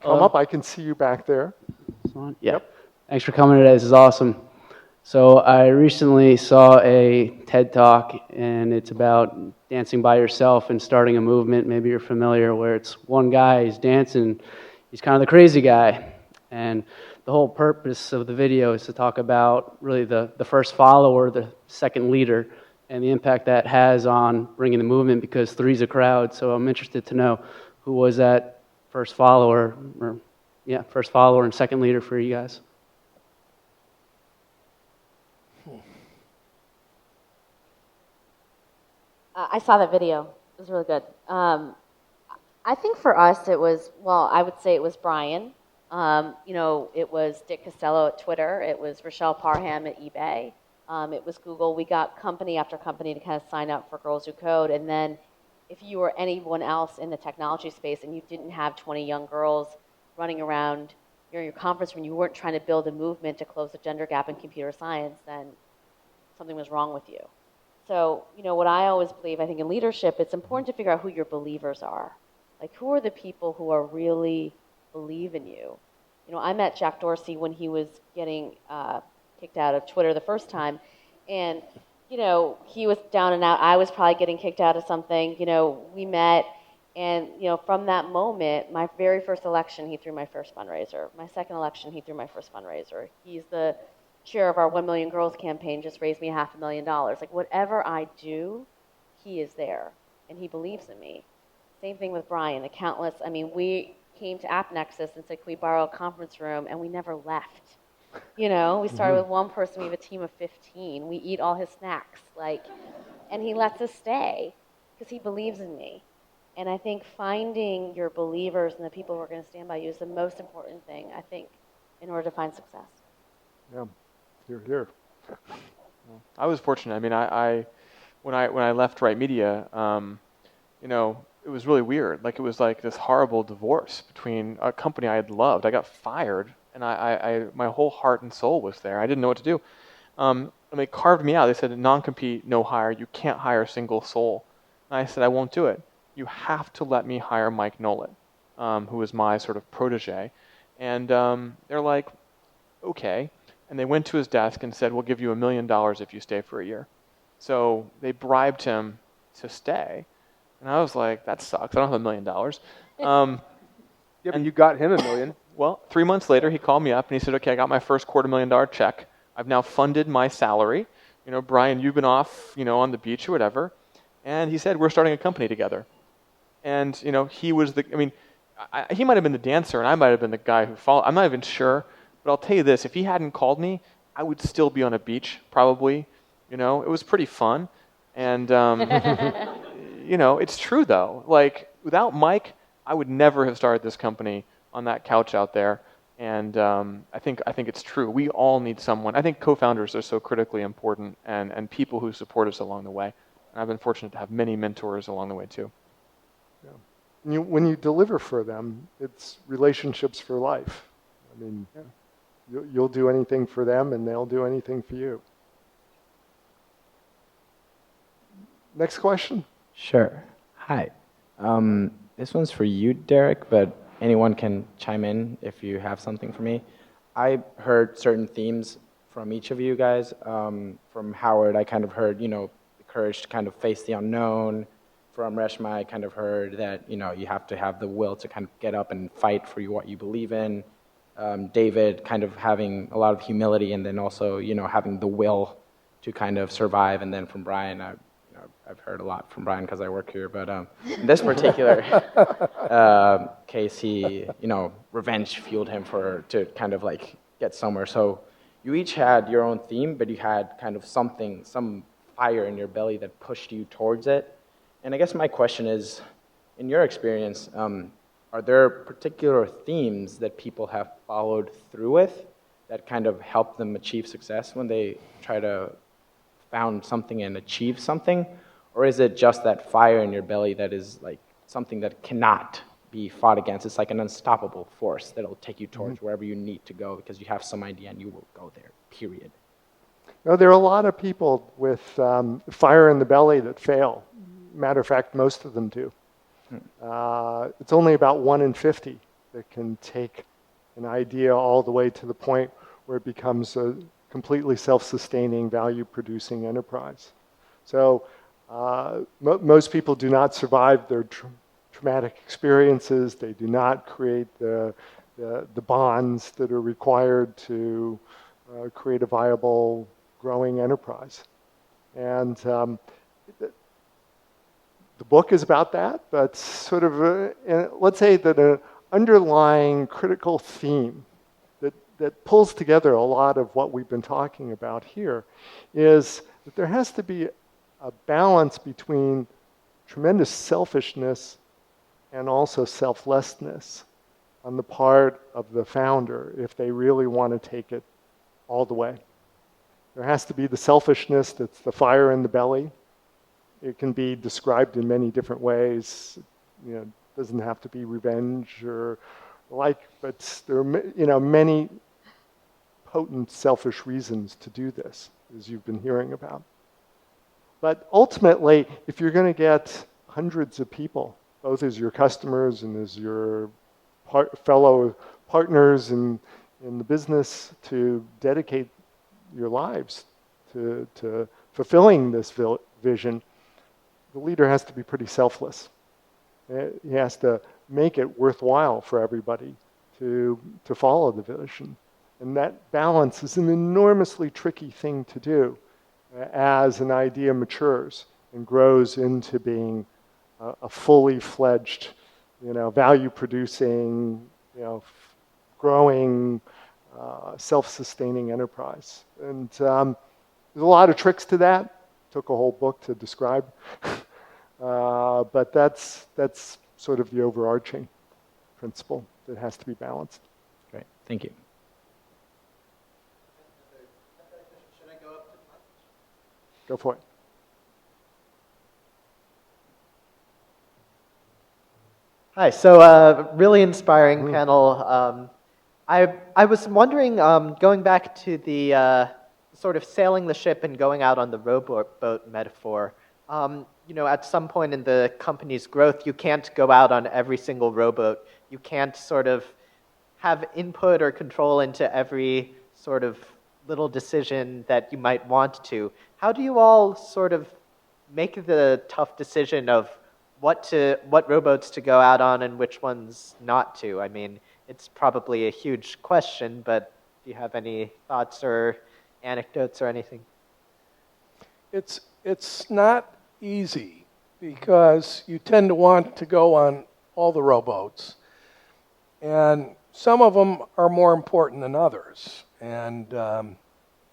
come up, I can see you back there. Yeah. Yep. Thanks for coming today. This is awesome. So I recently saw a TED Talk, and it's about dancing by yourself and starting a movement. Maybe you're familiar, where it's one guy, he's dancing, he's kind of the crazy guy. And the whole purpose of the video is to talk about really the first follower, the second leader, and the impact that has on bringing the movement, because 3's a crowd. So I'm interested to know who was that first follower, first follower and second leader for you guys. I saw that video. It was really good. I think for us it was, I would say it was Brian. It was Dick Costello at Twitter. It was Rochelle Parham at eBay. It was Google. We got company after company to kind of sign up for Girls Who Code. And then if you were anyone else in the technology space and you didn't have 20 young girls running around your conference room, you weren't trying to build a movement to close the gender gap in computer science, then something was wrong with you. So, what I always believe, I think in leadership, it's important to figure out who your believers are. Like, who are the people who are really believe in you? I met Jack Dorsey when he was getting kicked out of Twitter the first time, and he was down and out. I was probably getting kicked out of something. We met, and from that moment, my very first election, he threw my first fundraiser. My second election, he threw my first fundraiser. He's the chair of our 1 Million Girls campaign, just raised me $500,000. Like, whatever I do, he is there, and he believes in me. Same thing with Brian. The countless. We came to AppNexus and said, "Can we borrow a conference room?" And we never left. We started with one person. We have a team of 15. We eat all his snacks, and he lets us stay because he believes in me. And I think finding your believers and the people who are going to stand by you is the most important thing, I think, in order to find success. Yeah, here. I was fortunate. When I left Right Media, it was really weird. It was like this horrible divorce between a company I had loved. I got fired, and my whole heart and soul was there. I didn't know what to do. And they carved me out. They said, non-compete, no hire. You can't hire a single soul. And I said, I won't do it. You have to let me hire Mike Nolan, who was my sort of protege. And they're like, okay. And they went to his desk and said, we'll give you $1 million if you stay for a year. So they bribed him to stay. And I was like, that sucks. I don't have $1 million. Yeah, but you got him $1 million. Well, 3 months later, he called me up and he said, okay, I got my first $250,000 check. I've now funded my salary. Brian, you've been off, on the beach or whatever. And he said, we're starting a company together. And, he was he might have been the dancer and I might have been the guy who followed. I'm not even sure. But I'll tell you this, if he hadn't called me, I would still be on a beach, probably. It was pretty fun. And, it's true, though. Without Mike, I would never have started this company on that couch out there. And I think it's true. We all need someone. I think co-founders are so critically important and people who support us along the way. And I've been fortunate to have many mentors along the way, too. Yeah. When you deliver for them, it's relationships for life. You'll do anything for them, and they'll do anything for you. Next question? Sure. Hi. This one's for you, Derek, but anyone can chime in if you have something for me. I heard certain themes from each of you guys. From Howard, I kind of heard, the courage to kind of face the unknown. From Reshma, I kind of heard that, you have to have the will to kind of get up and fight for what you believe in. David kind of having a lot of humility, and then also, you know, having the will to kind of survive. And then from Brian, I've heard a lot from Brian because I work here, but in this particular case, he, you know, revenge fueled him to kind of like get somewhere. So you each had your own theme, but you had kind of something, some fire in your belly that pushed you towards it. And I guess my question is, in your experience, are there particular themes that people have followed through with that kind of help them achieve success when they try to found something and achieve something? Or is it just that fire in your belly that is like something that cannot be fought against? It's like an unstoppable force that'll take you towards wherever you need to go because you have some idea and you will go there, period. No, there are a lot of people with fire in the belly that fail. Matter of fact, most of them do. It's only about 1 in 50 that can take an idea all the way to the point where it becomes a completely self-sustaining, value-producing enterprise. So most people do not survive their traumatic experiences. They do not create the bonds that are required to create a viable, growing enterprise. And the book is about that, but sort of, let's say that an underlying critical theme that pulls together a lot of what we've been talking about here is that there has to be a balance between tremendous selfishness and also selflessness on the part of the founder if they really want to take it all the way. There has to be the selfishness that's the fire in the belly. It can be described in many different ways. You know, it doesn't have to be revenge or like, but there are, you know, many potent selfish reasons to do this, as you've been hearing about. But ultimately, if you're going to get hundreds of people, both as your customers and as your fellow partners in the business, to dedicate your lives to fulfilling this vision, the leader has to be pretty selfless. He has to make it worthwhile for everybody to follow the vision. And that balance is an enormously tricky thing to do as an idea matures and grows into being a fully fledged, you know, value-producing, you know, growing, self-sustaining enterprise. And there's a lot of tricks to that. Took a whole book to describe, but that's sort of the overarching principle that has to be balanced. Great, thank you. Should I go up to the mic? Go for it. Hi, so really inspiring panel. I was wondering, going back to the sort of sailing the ship and going out on the rowboat metaphor, you know, at some point in the company's growth, you can't go out on every single rowboat. You can't sort of have input or control into every sort of little decision that you might want to. How do you all sort of make the tough decision of what rowboats to go out on and which ones not to? I mean, it's probably a huge question, but do you have any thoughts or anecdotes or anything? It's not easy because you tend to want to go on all the rowboats, and some of them are more important than others. And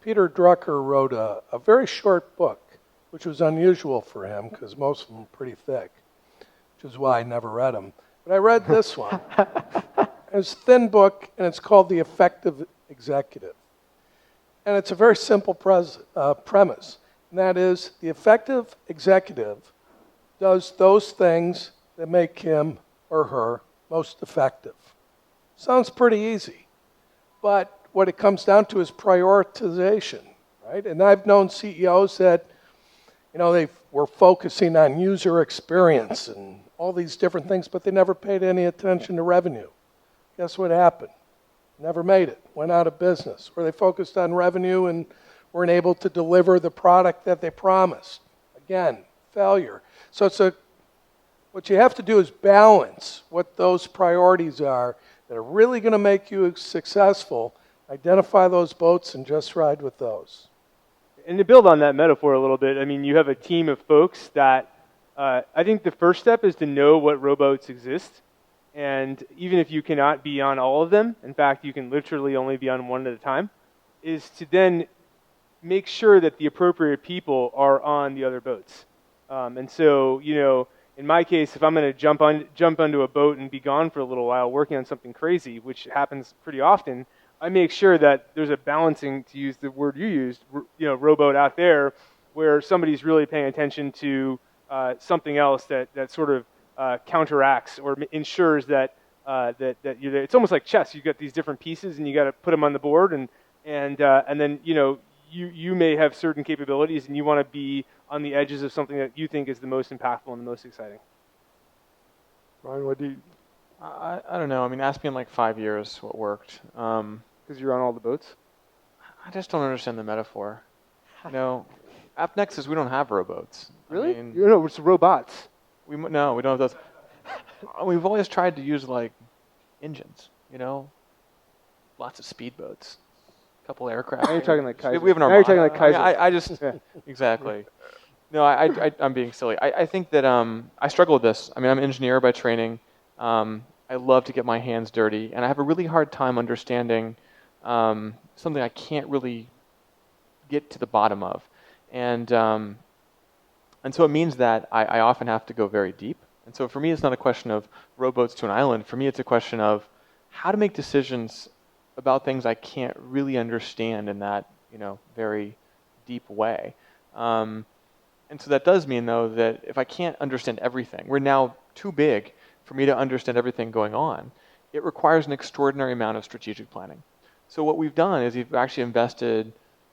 Peter Drucker wrote a very short book, which was unusual for him because most of them are pretty thick, which is why I never read them. But I read this one. It's a thin book, and it's called The Effective Executive. And it's a very simple premise, and that is the effective executive does those things that make him or her most effective. Sounds pretty easy, but what it comes down to is prioritization, right? And I've known CEOs that, you know, they were focusing on user experience and all these different things, but they never paid any attention to revenue. Guess what happened? Never made it, went out of business. Or they focused on revenue and weren't able to deliver the product that they promised. Again, failure. So what you have to do is balance what those priorities are that are really going to make you successful, identify those boats and just ride with those. And to build on that metaphor a little bit, I mean, you have a team of folks that I think the first step is to know what rowboats exist. And even if you cannot be on all of them, in fact, you can literally only be on one at a time, is to then make sure that the appropriate people are on the other boats. And so, you know, in my case, if I'm going to jump onto a boat and be gone for a little while working on something crazy, which happens pretty often, I make sure that there's a balancing, to use the word you used, you know, rowboat out there, where somebody's really paying attention to something else that sort of counteracts or ensures that that you're there. It's almost like chess. You've got these different pieces, and you got to put them on the board, and then you know you may have certain capabilities, and you want to be on the edges of something that you think is the most impactful and the most exciting. Ryan, what do you? I don't know. I mean, ask me in like 5 years what worked. Because you're on all the boats? I just don't understand the metaphor. You know, AppNexus, we don't have rowboats. Really? I mean, No, it's robots. No, we don't have those. We've always tried to use like engines, you know, lots of speedboats, a couple aircraft. Now you're talking like Kaiser. We have an Now you're talking Armada. like Kaiser. I just exactly. No, I'm being silly. I think that I struggle with this. I mean, I'm an engineer by training. I love to get my hands dirty, and I have a really hard time understanding something I can't really get to the bottom of, and so it means that I often have to go very deep. And so for me, it's not a question of rowboats to an island. For me, it's a question of how to make decisions about things I can't really understand in that, you know, very deep way. And so that does mean, though, that if I can't understand everything, we're now too big for me to understand everything going on. It requires an extraordinary amount of strategic planning. So what we've done is we've actually invested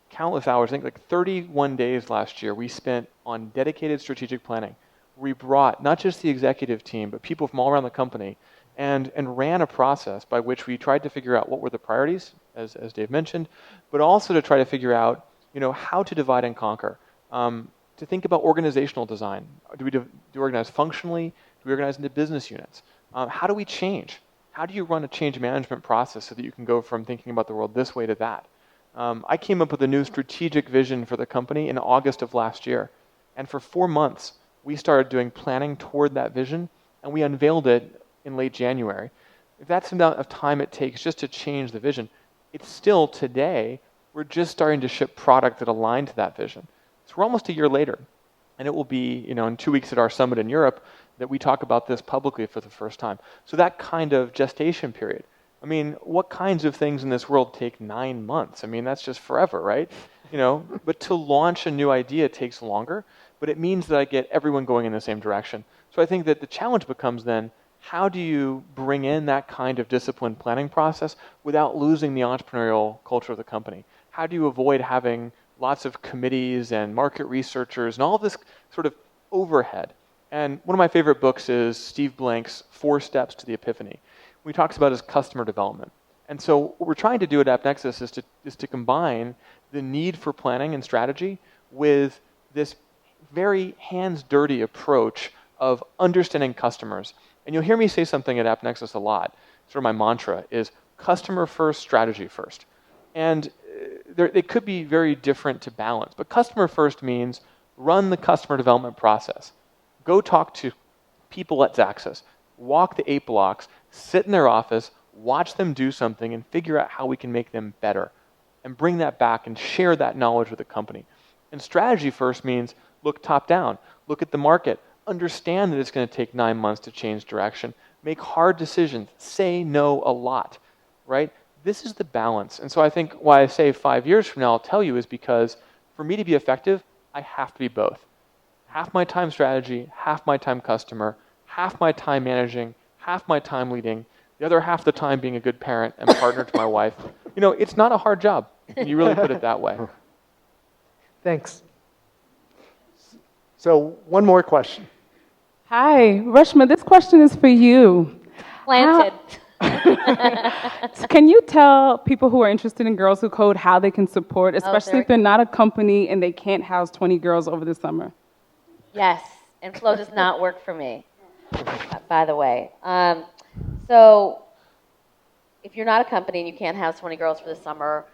countless hours, I think like 31 days last year, we spent on dedicated strategic planning. We brought not just the executive team, but people from all around the company and ran a process by which we tried to figure out what were the priorities, as Dave mentioned, but also to try to figure out, you know, how to divide and conquer. To think about organizational design. Do we organize functionally? Do we organize into business units? How do we change? How do you run a change management process so that you can go from thinking about the world this way to that? I came up with a new strategic vision for the company in August of last year. And for 4 months, we started doing planning toward that vision, and we unveiled it in late January. If that's the amount of time it takes just to change the vision, it's still today, we're just starting to ship product that aligned to that vision. So we're almost a year later, and it will be, you know, in 2 weeks at our summit in Europe that we talk about this publicly for the first time. So that kind of gestation period. I mean, what kinds of things in this world take 9 months? I mean, that's just forever, right? You know, but to launch a new idea takes longer, but it means that I get everyone going in the same direction. So I think that the challenge becomes then, how do you bring in that kind of disciplined planning process without losing the entrepreneurial culture of the company? How do you avoid having lots of committees and market researchers and all of this sort of overhead? And one of my favorite books is Steve Blank's 4 Steps to the Epiphany. What he talks about is customer development. And so what we're trying to do at AppNexus is to combine the need for planning and strategy with this very hands-dirty approach of understanding customers. And you'll hear me say something at AppNexus a lot. Sort of my mantra is customer first, strategy first. And they could be very different to balance. But customer first means run the customer development process. Go talk to people at Xaxis. Walk the 8 blocks, sit in their office, watch them do something, and figure out how we can make them better. And bring that back and share that knowledge with the company. And strategy first means look top down. Look at the market. Understand that it's going to take 9 months to change direction. Make hard decisions. Say no a lot, right? This is the balance. And so I think why I say 5 years from now, I'll tell you, is because for me to be effective, I have to be both. Half my time strategy, half my time customer, half my time managing, half my time leading, the other half the time being a good parent and partner to my wife. You know, it's not a hard job. You really put it that way. Thanks. So one more question. Hi, Reshma, this question is for you. Planted. So can you tell people who are interested in Girls Who Code how they can support, especially if they're not a company and they can't house 20 girls over the summer? Yes, and Flow does not work for me, by the way. So if you're not a company and you can't house 20 girls for the summer,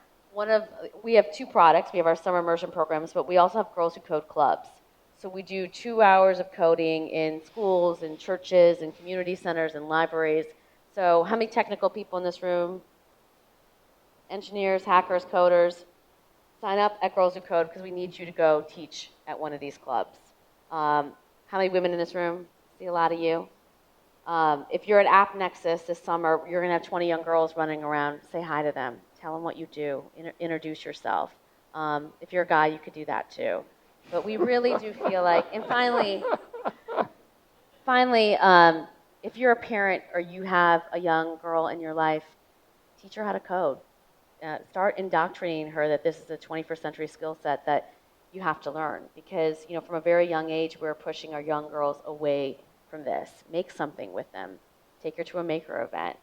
we have 2 products. We have our summer immersion programs, but we also have Girls Who Code clubs. So we do 2 hours of coding in schools and churches and community centers and libraries. So how many technical people in this room? Engineers, hackers, coders. Sign up at Girls Who Code because we need you to go teach at one of these clubs. How many women in this room? See a lot of you. If you're at AppNexus this summer, you're going to have 20 young girls running around. Say hi to them. Tell them what you do. Introduce yourself. If you're a guy, you could do that too. But we really do feel like, and finally, if you're a parent or you have a young girl in your life, teach her how to code. Start indoctrinating her that this is a 21st century skill set that you have to learn. Because, from a very young age, we're pushing our young girls away from this. Make something with them. Take her to a maker event.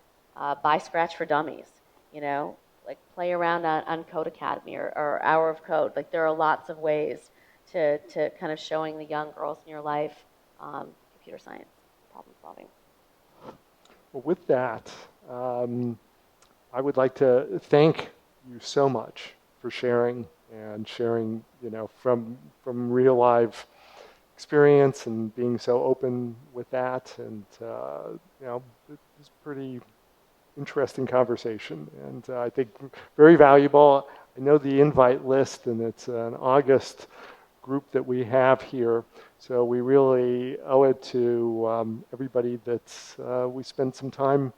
Buy Scratch for Dummies. Like play around on Code Academy or Hour of Code. Like there are lots of ways to kind of showing the young girls in your life computer science, problem solving. Well, with that, I would like to thank you so much for sharing from real live experience and being so open with that, and it's pretty interesting conversation, and I think very valuable. I know the invite list, and it's an August group that we have here, so we really owe it to everybody that we spend some time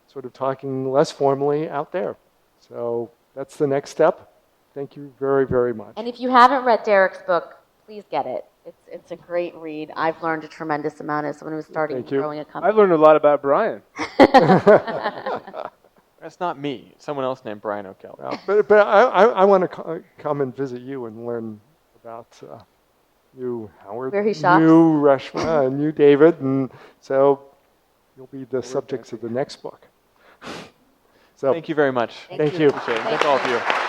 sort of talking less formally out there. So that's the next step. Thank you very, very much. And if you haven't read Derek's book, please get it. It's a great read. I've learned a tremendous amount as someone who's starting and growing a company. I've learned a lot about Brian. That's not me. Someone else named Brian O'Kell. But I want to come and visit you and learn about you, Howard, where he shops, you, Reshma, and you, David, and so you'll be the subjects of the next book. So thank you very much. Thank you. Appreciate it. Thank all of you.